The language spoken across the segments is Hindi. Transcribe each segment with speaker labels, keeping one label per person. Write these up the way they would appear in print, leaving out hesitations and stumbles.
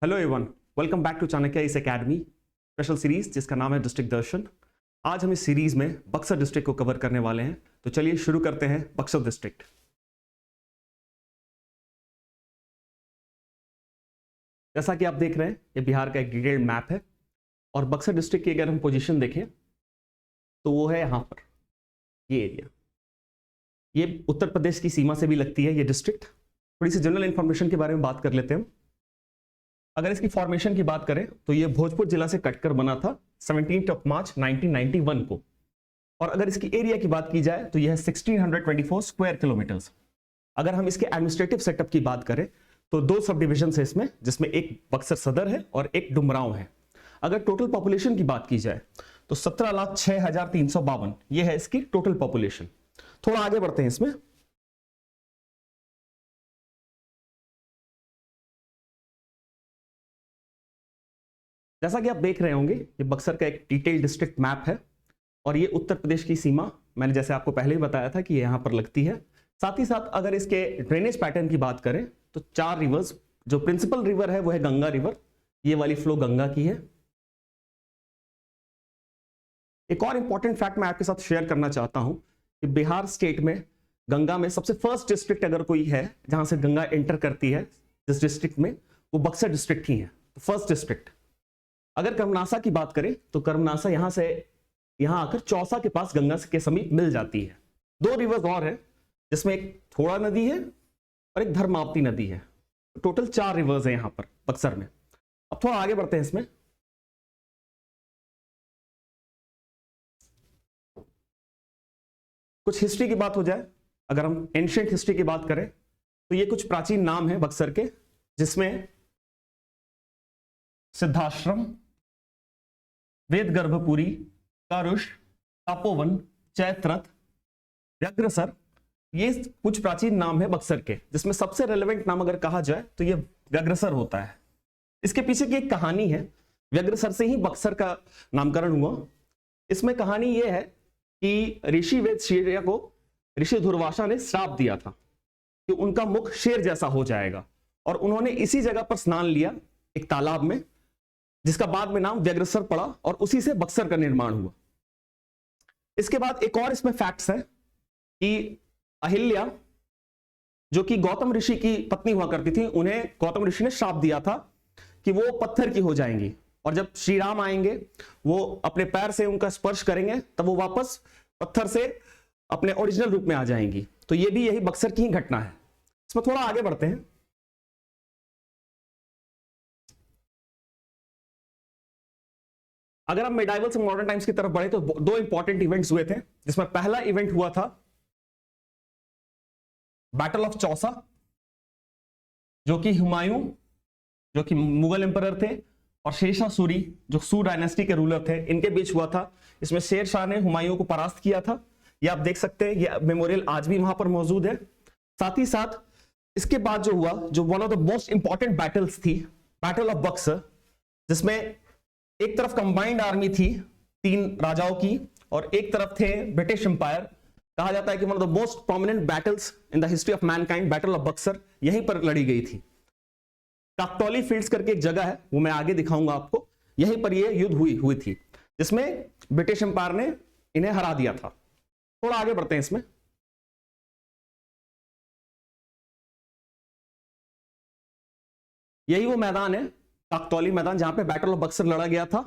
Speaker 1: Hello everyone, welcome back to Chanakya IAS academy special series जिसका नाम है डिस्ट्रिक्ट दर्शन। आज हम इस सीरीज में बक्सर डिस्ट्रिक्ट को कवर करने वाले हैं। तो चलिए शुरू करते हैं बक्सर डिस्ट्रिक्ट। जैसा कि आप देख रहे हैं, ये बिहार का एक डिटेल्ड मैप है और बक्सर डिस्ट्रिक्ट की अगर हम पोजीशन देखें तो वो है यहाँ पर, ये एरिया। ये उत्तर प्रदेश की सीमा से भी लगती है ये डिस्ट्रिक्ट। थोड़ी सी जनरल इंफॉर्मेशन के बारे में बात कर लेते हैं। अगर इसकी फॉर्मेशन की बात करें तो ये भोजपुर जिला से कटकर बना था 17 मार्च 1991 को। और अगर इसकी एरिया की बात की जाए तो यह 1624 स्क्वायर किलोमीटर्स। अगर हम इसके एडमिनिस्ट्रेटिव सेटअप की बात करें तो दो सब डिविजन है इसमें, जिसमें एक बक्सर सदर है और एक डुमरांव है। अगर टोटल पॉपुलेशन की बात की जाए तो 17,06,352 ये है इसकी टोटल पॉपुलेशन। थोड़ा आगे बढ़ते हैं इसमें। जैसा कि आप देख रहे होंगे, ये बक्सर का एक डिटेल्ड डिस्ट्रिक्ट मैप है और ये उत्तर प्रदेश की सीमा मैंने जैसे आपको पहले ही बताया था कि ये यहां पर लगती है। साथ ही साथ अगर इसके ड्रेनेज पैटर्न की बात करें तो चार रिवर्स, जो प्रिंसिपल रिवर है वो है गंगा रिवर। ये वाली फ्लो गंगा की है। एक और इंपॉर्टेंट फैक्ट मैं आपके साथ शेयर करना चाहता हूं कि बिहार स्टेट में गंगा में सबसे फर्स्ट डिस्ट्रिक्ट अगर कोई है जहां से गंगा एंटर करती है जिस डिस्ट्रिक्ट में, वो बक्सर डिस्ट्रिक्ट ही है, फर्स्ट डिस्ट्रिक्ट। अगर कर्मनासा की बात करें तो कर्मनासा यहां से यहां आकर चौसा के पास गंगा के समीप मिल जाती है। दो रिवर्स और है जिसमें एक थोड़ा नदी है और एक धर्मावती नदी है। टोटल चार रिवर्स है यहां पर बक्सर में। अब थोड़ा आगे बढ़ते हैं इसमें। कुछ हिस्ट्री की बात हो जाए, अगर हम एंशिएंट हिस्ट्री की बात करें तो ये कुछ प्राचीन नाम है बक्सर के, जिसमें सिद्धाश्रम, वेद गर्भपुरी, कारुष, तपोवन, चैत्रथ, व्यग्रसर, ये कुछ प्राचीन नाम है बक्सर के, जिसमें सबसे रेलेवेंट नाम अगर कहा जाए तो ये व्यग्रसर होता है। इसके पीछे की एक कहानी है। व्यग्रसर से ही बक्सर का नामकरण हुआ। इसमें कहानी यह है कि ऋषि वेदशीर्य को ऋषि दुर्वासा ने श्राप दिया था कि उनका मुख शेर जैसा हो जाएगा, और उन्होंने इसी जगह पर स्नान लिया एक तालाब में, जिसका बाद में नाम व्यग्रसर पड़ा और उसी से बक्सर का निर्माण हुआ। इसके बाद एक और इसमें फैक्ट्स है कि अहिल्या, जो कि गौतम ऋषि की पत्नी हुआ करती थी, उन्हें गौतम ऋषि ने श्राप दिया था कि वो पत्थर की हो जाएंगी, और जब श्री राम आएंगे वो अपने पैर से उनका स्पर्श करेंगे तब वो वापस पत्थर से अपने ओरिजिनल रूप में आ जाएंगी। तो ये भी यही बक्सर की ही घटना है। इसमें थोड़ा आगे बढ़ते हैं। अगर हम मेडाइवल से मॉडर्न टाइम्स की तरफ बढ़े तो दो इंपॉर्टेंट इवेंट्स हुए थे, जिसमें पहला इवेंट हुआ था बैटल ऑफ चौसा, जो कि हुमायूं, जो कि मुगल एम्परर थे, और शेरशाह सूरी, जो सू डायनेस्टी के रूलर थे, इनके बीच हुआ था। इसमें शेर शाह ने हुमायूं को परास्त किया था। ये आप देख सकते हैं, ये मेमोरियल आज भी वहां पर मौजूद है। साथ ही साथ इसके बाद जो हुआ, जो one of the most important battles थी, बैटल ऑफ बक्सर, जिसमें एक तरफ कंबाइंड आर्मी थी 3 राजाओं की और एक तरफ थे ब्रिटिश एम्पायर। कहा जाता है कि one of the most prominent battles in the history of Mankind, battle of Buxar, यहीं पर लड़ी गई थी। काकतौली फील्ड्स करके एक जगह है, वो मैं आगे दिखाऊंगा आपको। यहीं पर ये युद्ध हुई थी, जिसमें ब्रिटिश एम्पायर ने इन्हें हरा दिया था। थोड़ा आगे बढ़ते हैं इसमें। यही वो मैदान है, काकतौली मैदान, जहां पे बैटल ऑफ बक्सर लड़ा गया था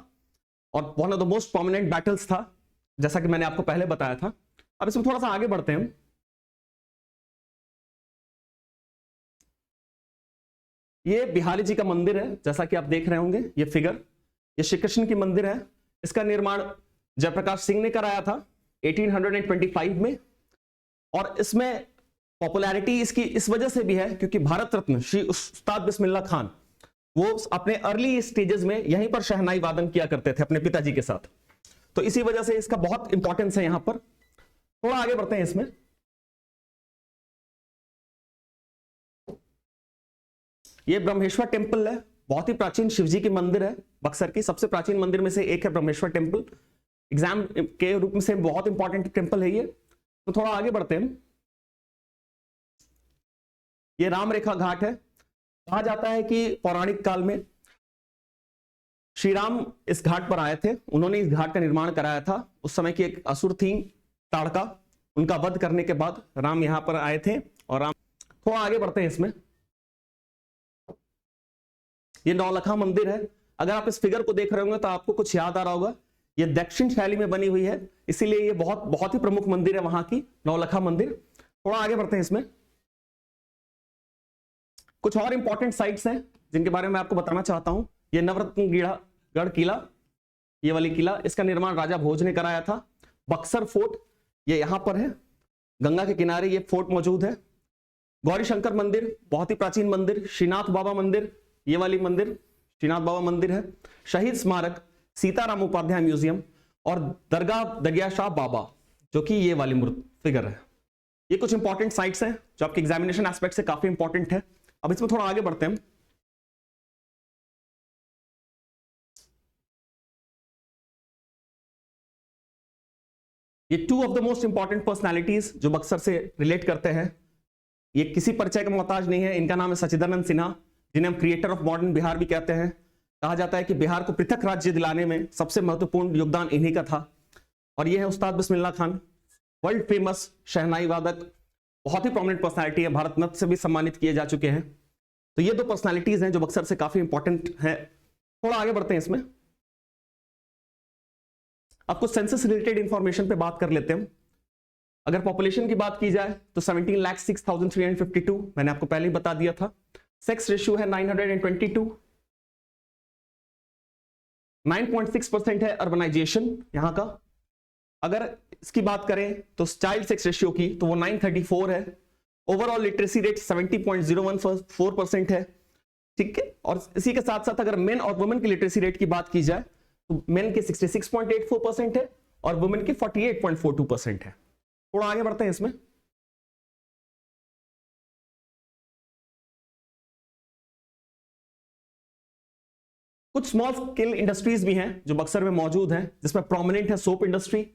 Speaker 1: और one of the most prominent battles था, जैसा कि मैंने आपको पहले बताया था। अब इसमें थोड़ा सा आगे बढ़ते हैं। ये बिहारी जी का मंदिर है, जैसा कि आप देख रहे होंगे ये फिगर। ये श्री कृष्ण की मंदिर है। इसका निर्माण जयप्रकाश सिंह ने कराया था 1825 में, और इसमें पॉपुलैरिटी इसकी इस वजह से भी है क्योंकि भारत रत्न श्री उस्ताद बिस्मिल्लाह खान, वो अपने अर्ली स्टेजेस में यहीं पर शहनाई वादन किया करते थे अपने पिताजी के साथ। तो इसी वजह से इसका बहुत इंपॉर्टेंस है यहां पर। थोड़ा आगे बढ़ते हैं इसमें। ये ब्रह्मेश्वर टेम्पल है, बहुत ही प्राचीन शिवजी की मंदिर है। बक्सर की सबसे प्राचीन मंदिर में से एक है ब्रह्मेश्वर टेम्पल। एग्जाम के रूप में से बहुत इंपॉर्टेंट टेम्पल है ये। तो थोड़ा आगे बढ़ते हैं। ये राम रेखा घाट है। कहा जाता है कि पौराणिक काल में श्री राम इस घाट पर आए थे, उन्होंने इस घाट का निर्माण कराया था। उस समय की एक असुर थी ताड़का, उनका वध करने के बाद राम यहां पर आए थे। और राम, थोड़ा आगे बढ़ते हैं इसमें, ये नौलखा मंदिर है। अगर आप इस फिगर को देख रहे होंगे तो आपको कुछ याद आ रहा होगा, ये दक्षिण शैली में बनी हुई है, इसीलिए ये बहुत ही प्रमुख मंदिर है वहां की, नौलखा मंदिर। थोड़ा आगे बढ़ते हैं इसमें, कुछ और इंपॉर्टेंट साइट्स हैं जिनके बारे में आपको बताना चाहता हूं। ये नवरत्नगढ़ किला, ये वाली किला, इसका निर्माण राजा भोज ने कराया था। बक्सर फोर्ट, ये यहां पर है, गंगा के किनारे ये फोर्ट मौजूद है। गौरी शंकर मंदिर, बहुत ही प्राचीन मंदिर। श्रीनाथ बाबा मंदिर, ये वाली मंदिर श्रीनाथ बाबा मंदिर है। शहीद स्मारक, सीताराम उपाध्याय म्यूजियम, और दरगाह दगिया शाह बाबा, जो कि ये वाली फिगर है। ये कुछ इंपॉर्टेंट साइट्स हैं जो आपके एग्जामिनेशन एस्पेक्ट से काफी इंपॉर्टेंट है। अब इसमें थोड़ा आगे बढ़ते हैं। ये two of the most important personalities जो बक्सर से रिलेट करते हैं, ये किसी परिचय का मोहताज नहीं है। इनका नाम है सच्चिदानंद सिन्हा, जिन्हें हम क्रिएटर ऑफ मॉडर्न बिहार भी कहते हैं। कहा जाता है कि बिहार को पृथक राज्य दिलाने में सबसे महत्वपूर्ण योगदान इन्हीं का था। और ये है उस्ताद बिस्मिल्लाह खान, वर्ल्ड फेमस शहनाई वादक, बहुत ही प्रोमिनेंट पर्सनालिटी है, भारत रत्न से भी सम्मानित किए जा चुके हैं। तो ये दो पर्सनालिटीज हैं जो बक्सर से काफी इंपॉर्टेंट है। थोड़ा आगे बढ़ते हैं इसमें, अब कुछ सेंसस रिलेटेड इंफॉर्मेशन पे बात कर लेते हैं। अगर पॉपुलेशन की बात की जाए तो 17,06,352, मैंने आपको पहले ही बता दिया था। सेक्स रेशियो है 922, 9.6% है अर्बनाइजेशन यहां का। अगर इसकी बात करें तो चाइल्ड सेक्स रेशियो की तो वो 934 है। ओवरऑल लिटरेसी रेट 70.014% है, ठीक है। और इसी के साथ साथ अगर मेन और वुमेन की लिटरेसी रेट की बात की जाए तो मेन के 66.84% है और वुमेन के 48.42% है। थोड़ा आगे बढ़ते हैं इसमें, कुछ स्मॉल स्केल इंडस्ट्रीज भी हैं जो बक्सर में मौजूद हैं, जिसमें प्रोमिनेंट है soap industry,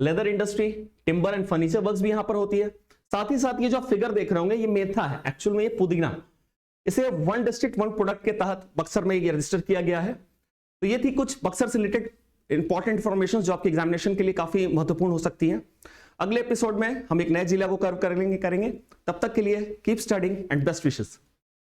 Speaker 1: leather industry, timber and furniture works भी यहां पर होती है। साथ ही साथ ये जो आप फिगर देख रहे होंगे, ये मेथा है, एक्चुअल में ये पुदीना, इसे वन डिस्ट्रिक्ट वन प्रोडक्ट के तहत बक्सर में ये रजिस्टर किया गया है। तो ये थी कुछ बक्सर से रिलेटेड इंपॉर्टेंट इंफॉर्मेशन जो आपके एग्जामिनेशन के लिए काफी महत्वपूर्ण हो सकती हैं। अगले एपिसोड में हम एक नए जिला को कवर करेंगे। तब तक के लिए keep studying and best wishes.